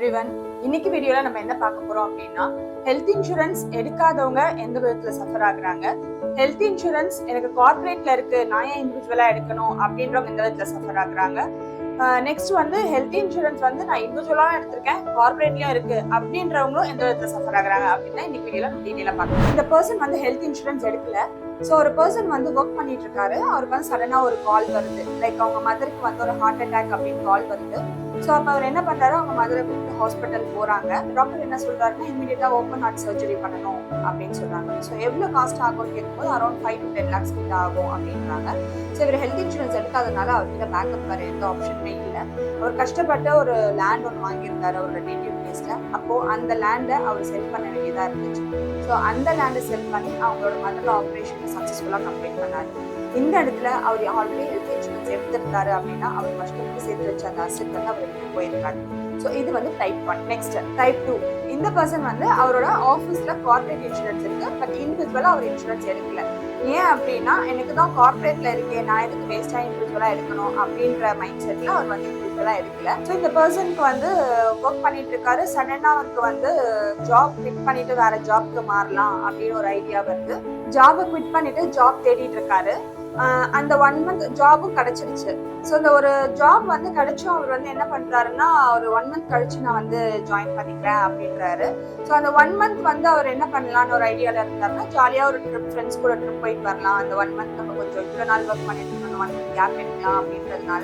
Everyone. இன்னைக்கு வீடியோல நம்ம என்ன பார்க்க போறோம் அப்படின்னா, ஹெல்த் இன்சூரன்ஸ் எடுக்காதவங்க எந்த விதத்துல சஃபர் ஆகுறாங்க, ஹெல்த் இன்சூரன்ஸ் எனக்கு கார்பரேட்ல இருக்கு, நான் ஏன் இண்டிவிஜுவலா எடுக்கணும் அப்படின்றவங்க எந்த விதத்துல சஃபர் ஆகுறாங்க. நெக்ஸ்ட் வந்து ஹெல்த் இன்சூரன்ஸ் வந்து நான் இண்டிவிஜுவலா எடுத்திருக்கேன், கார்பரேட்லயும் இருக்கு அப்படின்றவங்களும் எந்த விதத்துல சஃபர் ஆகுறாங்க அப்படின்னா இன்னைக்கு வீடியோல நம்ம டீடைலா பார்க்கலாம். இந்த பர்சன் வந்து ஹெல்த் இன்சூரன்ஸ் எடுக்கல. ஸோ ஒரு பர்சன் வந்து ஒர்க் பண்ணிட்டு இருக்காரு. அவருக்கு வந்து சடனா ஒரு கால் வருது, லைக் அவங்க மதருக்கு வந்து ஒரு ஹார்ட் அட்டாக் அப்படின்னு கால் வருது. ஸோ அப்போ அவர் என்ன பண்றாரு, அவங்க மதரை கூப்பிட்டு ஹாஸ்பிட்டல் போறாங்க. டாக்டர் என்ன சொல்றாருன்னா, இமீடியட்டா ஓப்பன் ஹார்ட் சர்ஜரி பண்ணணும் அப்படின்னு சொல்றாங்க. ஸோ எவ்வளவு காஸ்ட் ஆகும்னு கேட்கும்போது அரௌண்ட் 5 to 10 lakhs கிட்ட ஆகும் அப்படின்றாங்க. ஸோ இவர் ஹெல்த் இன்சூரன்ஸ் எடுக்காதனால அவர்கிட்ட பேக்கப் வேற எந்த ஆப்ஷனுமே இல்லை. அவர் கஷ்டப்பட்டு ஒரு லேண்ட் ஒன்று வாங்கியிருந்தாரு அவரோட நேட்டிவ் பிளேஸ்ல. அப்போ அந்த லேண்டை அவர் செல் பண்ண வேண்டியதா இருந்துச்சு. ஸோ அந்த லேண்டை செல் பண்ணி அவங்களோட மதர் ஆப்ரேஷனை சக்ஸஸ்ஃபுல்லாக கம்ப்ளீட் பண்ணாரு. இந்த இடத்துல அவர் ஆல்ரெடி ஹெல்த் இன்சூரன்ஸ் எடுத்திருந்தாரு அப்படின்னா அவர் கஷ்டப்பட்டு சேர்த்து வச்ச அந்த அசெட் வந்து அவர் எடுத்து போயிருக்காரு. ஸோ இது வந்து டைப் 1. Next type 2. இந்த பர்சன் வந்து அவரோட ஆஃபீஸ்ல கார்பரேட் இன்சூரன்ஸ் இருக்கு, பட் இண்டிவிஜுவலா அவர் இன்சூரன்ஸ் எடுக்கல. ஏன் அப்படின்னா, எனக்கு தான் கார்பரேட்ல இருக்கேன், நான் எதுக்கு வேஸ்டா இண்டிவிஜுவலா எடுக்கணும் அப்படின்ற மைண்ட் செட்ல அவர் வந்து இண்டிவிஜுவலா எடுக்கல. ஸோ இந்த பர்சனுக்கு வந்து ஒர்க் பண்ணிட்டு இருக்காரு. சடனா அவருக்கு வந்து ஜாப் குவிட் பண்ணிட்டு வேற ஜாப்க்கு மாறலாம் அப்படின்னு ஒரு ஐடியா வருது. ஜாபை குவிட் பண்ணிட்டு ஜாப் தேடிட்டு இருக்காரு. அந்த 1 month ஜாபும் கிடைச்சிருச்சு. ஸோ இந்த ஒரு ஜாப் வந்து கிடைச்சும் அவர் வந்து என்ன பண்றாருன்னா, ஒரு 1 month கழிச்சு நான் வந்து ஜாயின் பண்ணிக்கிறேன் அப்படின்றாரு. ஸோ அந்த 1 month வந்து அவர் என்ன பண்ணலான்னு ஒரு ஐடியால இருந்தாருன்னா, ஜாலியா ஒரு ட்ரிப், ஃப்ரெண்ட்ஸ் கூட ட்ரிப் போயிட்டு வரலாம். அந்த 1 month நம்ம கொஞ்சம் இவ்வளோ நாள் ஒர்க் பண்ணிட்டு இருக்கோம், 1 month கேப் எடுக்கலாம் அப்படின்றதுனால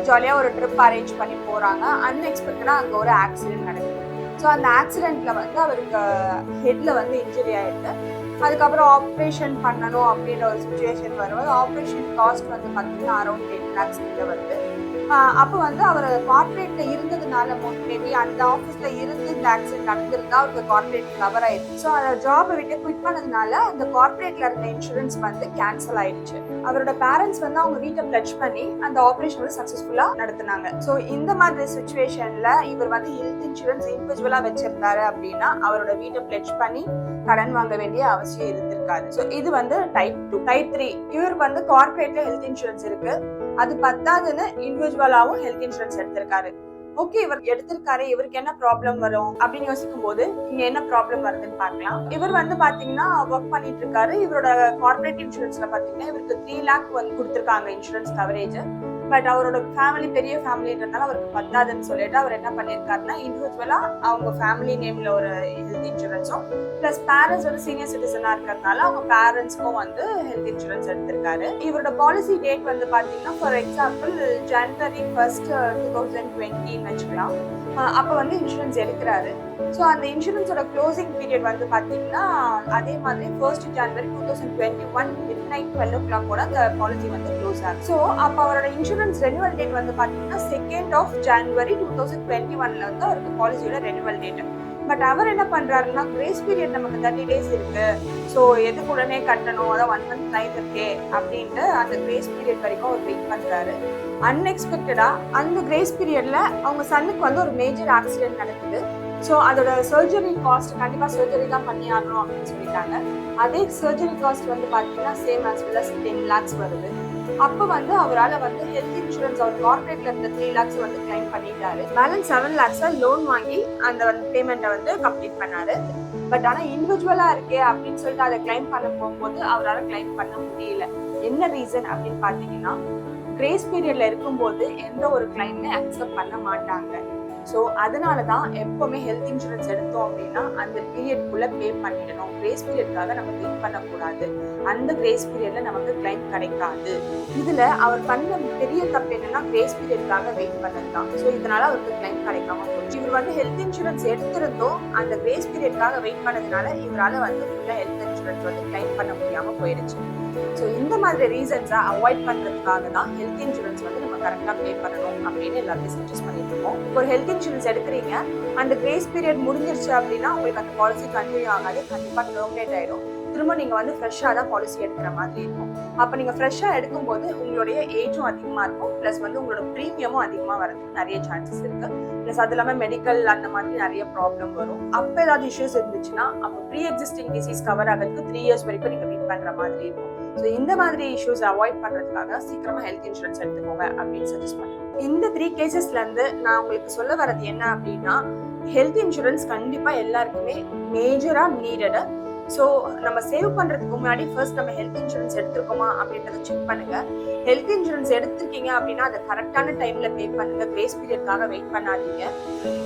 ஜாலியா ஒரு ட்ரிப் அரேஞ்ச் பண்ணி போறாங்க. அன்எக்ஸ்பெக்டடா அங்க ஒரு ஆக்சிடென்ட் நடக்குது. ஸோ அந்த ஆக்சிடென்ட்ல வந்து அவருக்கு ஹெட்ல வந்து இன்ஜுரி ஆயிடுது. அதுக்கப்புறம் ஆப்ரேஷன் பண்ணணும் அப்படின்ற ஒரு சுச்சுவேஷன் வரும்போது ஆப்ரேஷன் காஸ்ட் வந்து பார்த்தீங்கன்னா அரௌண்ட் 10 lakhs கிட்ட வருது. அப்போ வந்து அவர் கார்பரேட்ல இருந்ததுனால மேபி அந்த ஆஃபீஸ்ல இருந்து இந்த ஆக்சிடென்ட் நடந்திருந்தா அவருக்கு கார்பரேட் கவர் ஆயிடுச்சு. ஸோ அந்த ஜாபை விட்டு குவிட் பண்ணதுனால அந்த கார்பரேட்ல இருந்த இன்சூரன்ஸ் வந்து கேன்சல் ஆயிடுச்சு. அவரோட பேரண்ட்ஸ் வந்து அவங்க வீட்டை பிளட்ஜ் பண்ணி அந்த ஆப்ரேஷன் வந்து சக்சஸ்ஃபுல்லா நடத்தினாங்க. ஸோ இந்த மாதிரி சுச்சுவேஷன்ல இவர் வந்து ஹெல்த் இன்சூரன்ஸ் இண்டிவிஜுவலா வச்சிருந்தாரு அப்படின்னா அவரோட வீட்டை பிளட்ஜ் பண்ணி கடன் வாங்க வேண்டிய அவசியம் இருந்திருக்காது. ஸோ இது வந்து டைப் 2. டைப் 3, இவருக்கு வந்து கார்பரேட்ல ஹெல்த் இன்சூரன்ஸ் இருக்கு, அது பத்தாதுன்னு இண்டிவிஜுவலாவும் ஹெல்த் இன்சூரன்ஸ் எடுத்திருக்காரு. ஓகே, இவர் எடுத்திருக்காரு, இவருக்கு என்ன ப்ராப்ளம் வரும் அப்படின்னு யோசிக்கும் போது இங்க என்ன ப்ராப்ளம் வருதுன்னு பார்க்கலாம். இவர் வந்து பாத்தீங்கன்னா ஒர்க் பண்ணிட்டு இருக்காரு. இவரோட கார்பரேட் இன்சூரன்ஸ்ல பாத்தீங்கன்னா இவருக்கு 3 lakh வந்து கொடுத்திருக்காங்க இன்சூரன்ஸ் கவரேஜ். பட் அவரோட ஃபேமிலி பெரிய ஃபேமிலின்றதுனால அவருக்கு பத்தாதுன்னு சொல்லிட்டு அவர் என்ன பண்ணிருக்காருன்னா, இண்டிவிஜுவலா அவங்க ஃபேமிலி நேம்ல ஒரு ஹெல்த் இன்சூரன்ஸும் பிளஸ் பேரண்ட்ஸ் வந்து சீனியர் சிட்டிசனா இருக்கிறதுனால அவங்க பேரண்ட்ஸ்க்கும் வந்து ஹெல்த் இன்சூரன்ஸ் எடுத்திருக்காரு. இவரோட பாலிசி டேட் வந்து பாத்தீங்கன்னா ஃபார் எக்ஸாம்பிள் January 1st, 2020 வச்சுக்கலாம். அப்ப வந்து இன்சூரன்ஸ் எடுக்கிறாரு. ஸோ அந்த இன்சூரன்ஸோட க்ளோசிங் பீரியட் வந்து பார்த்தீங்கன்னா அதே மாதிரி 1st January 2021 midnight 12 o'clock கூட அந்த பாலிசி வந்து க்ளோஸ் ஆகும். ஸோ அப்போ அவரோட இன்சூரன்ஸ் ரெனிவல் டேட் வந்து பார்த்தீங்கன்னா 2nd January 2021 வந்து அவருக்கு பாலிசியோட ரெனிவல் டேட். பட் அவர் என்ன பண்றாருன்னா, கிரேஸ் பீரியட் நமக்கு 30 days இருக்கு, ஸோ எதுக்கு உடனே கட்டணும், அதான் 1 month டைம் இருக்கே அப்படின்ட்டு அந்த கிரேஸ் பீரியட் வரைக்கும் அவர் வெயிட் பண்றாரு. அன்எக்ஸ்பெக்டடா அந்த கிரேஸ் பீரியட்ல அவங்க சன்னுக்கு வந்து ஒரு மேஜர் ஆக்சிடென்ட் நடக்குது. ஸோ அதோட சர்ஜரி காஸ்ட் கண்டிப்பாக சர்ஜரி தான் பண்ணி ஆகணும் அப்படின்னு சொல்லிட்டாங்க. அதே சர்ஜரி காஸ்ட் வந்து பார்த்தீங்கன்னா same as well as 10 lakhs வருது. அப்போ வந்து அவரால் வந்து ஹெல்த் இன்சூரன்ஸ் அவர் கார்பரேட்ல இருந்த 3 lakhs வந்து கிளைம் பண்ணிட்டாரு. பேலன்ஸ் 7 lakhs லோன் வாங்கி அந்த வந்து பேமெண்ட்டை வந்து கம்ப்ளீட் பண்ணாரு. பட் ஆனால் இண்டிவிஜுவலா இருக்கே அப்படின்னு சொல்லிட்டு அதை கிளைம் பண்ண போகும்போது அவரால் கிளைம் பண்ண முடியல. என்ன ரீசன் அப்படின்னு பார்த்தீங்கன்னா, கிரேஸ் பீரியட்ல இருக்கும்போது எந்த ஒரு கிளைமே அக்செப்ட் பண்ண மாட்டாங்க. ஸோ அதனால தான் எப்பவுமே ஹெல்த் இன்சூரன்ஸ் எடுத்தோம் அப்படின்னா அந்த பீரியட்குள்ள பே பண்ணிடணும். கிரேஸ் பீரியட்காக நம்ம வெயிட் பண்ணக்கூடாது. அந்த கிரேஸ் பீரியட்ல நமக்கு கிளைம் கிடைக்காது. இதுல அவர் பண்ண பெரிய தப்பு என்னன்னா, கிரேஸ் பீரியட்காக வெயிட் பண்ணது தான். ஸோ இதனால அவருக்கு கிளைம் கிடைக்காம போச்சு. இவர் வந்து ஹெல்த் இன்சூரன்ஸ் எடுத்திருந்தோம், அந்த கிரேஸ் பீரியட்காக வெயிட் பண்ணதுனால இவரால் வந்து ஃபுல்லா ஹெல்த் இன்சூரன்ஸ் வந்து கிளைம் பண்ண முடியாம போயிடுச்சு. ஸோ இந்த மாதிரி ரீசன்ஸை அவாய்ட் பண்றதுக்காக தான் ஹெல்த் இன்சூரன்ஸ் வந்து நம்ம கரெக்டாக பே பண்ணணும் அப்படின்னு எல்லாத்தையும் சஜஸ்ட் பண்ணிட்டு இருக்கோம். ஒரு ஹெல்த் இன்சூரன்ஸ் எடுக்கிறீங்க, அந்த கிரேஸ் பீரியட் முடிஞ்சிருச்சு அப்படின்னா உங்களுக்கு அந்த பாலிசி கண்டினியூ ஆகாது, கண்டிப்பாக டெர்மினேட் ஆயிடும். திரும்ப நீங்க வந்து ஃப்ரெஷ்ஷாக தான் பாலிசி எடுக்கிற மாதிரி இருக்கும். அப்போ நீங்க ஃப்ரெஷ்ஷாக எடுக்கும்போது உங்களுடைய ஏஜும் அதிகமாக இருக்கும், ப்ளஸ் வந்து உங்களோட ப்ரீமியமும் அதிகமாக வரதுக்கு நிறைய சான்சஸ் இருக்கு. ப்ளஸ் அது இல்லாமல் மெடிக்கல் அந்த மாதிரி நிறைய ப்ராப்ளம் வரும். அப்போ ஏதாவது இஷ்யூஸ் இருந்துச்சுன்னா அப்போ ப்ரீ எக்ஸிஸ்டிங் டிசீஸ் கவர் ஆகிறதுக்கு 3 years வரைக்கும் நீங்க வெயிட் பண்ற மாதிரி இருக்கும். ஸோ இந்த மாதிரி இஷ்யூஸ் அவாய்ட் பண்றதுக்காக சீக்கிரமா ஹெல்த் இன்சூரன்ஸ் எடுத்துக்கோங்க அப்படின்னு சஜஸ்ட் பண்றேன். இந்த 3 கேசஸ்ல இருந்து நான் உங்களுக்கு சொல்ல வர்றது என்ன அப்படின்னா, ஹெல்த் இன்சூரன்ஸ் கண்டிப்பா எல்லாருக்குமே மேஜரா நீடட். ஸோ நம்ம சேவ் பண்றதுக்கு முன்னாடி ஃபர்ஸ்ட் நம்ம ஹெல்த் இன்சூரன்ஸ் எடுத்திருக்கோமா அப்படின்றத செக் பண்ணுங்க. ஹெல்த் இன்சூரன்ஸ் எடுத்திருக்கீங்க அப்படின்னா அதை கரெக்டான டைம்ல பே பண்ணுங்க. கிரேஸ் பீரியட்காக வெயிட் பண்ணாதீங்க.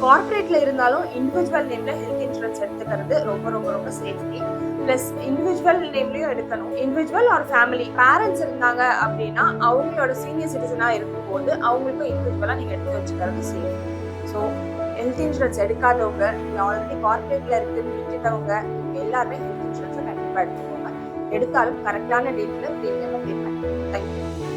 கார்பரேட்ல இருந்தாலும் இண்டிவிஜுவல் நேம்ல ஹெல்த் இன்சூரன்ஸ் எடுத்துக்கிறது ரொம்ப ரொம்ப ரொம்ப சேஃப்டி. பிளஸ் இண்டிவிஜுவல் நேம்லயும் எடுக்கணும். இண்டிவிஜுவல் ஆர் ஃபேமிலி பேரண்ட்ஸ் இருந்தாங்க அப்படின்னா அவங்களோட சீனியர் சிட்டிசனா இருக்கும்போது அவங்களுக்கும் இண்டிவிஜுவலா நீங்க எடுத்து வச்சுக்கிறது சேஃப். ஸோ ஹெல்த் இன்சூரன்ஸ் எடுக்காதவங்க, ஆல்ரெடி கார்பரேட்ல இருக்குன்னு விட்டுட்டவங்க எல்லாருமே ஹெல்த் இன்சூரன்ஸை கண்டிப்பா எடுத்துக்கோங்க. எடுத்தாலும் கரெக்டான டேட்ல பிரீமியம் பே பண்ணுங்க. தேங்க்யூ.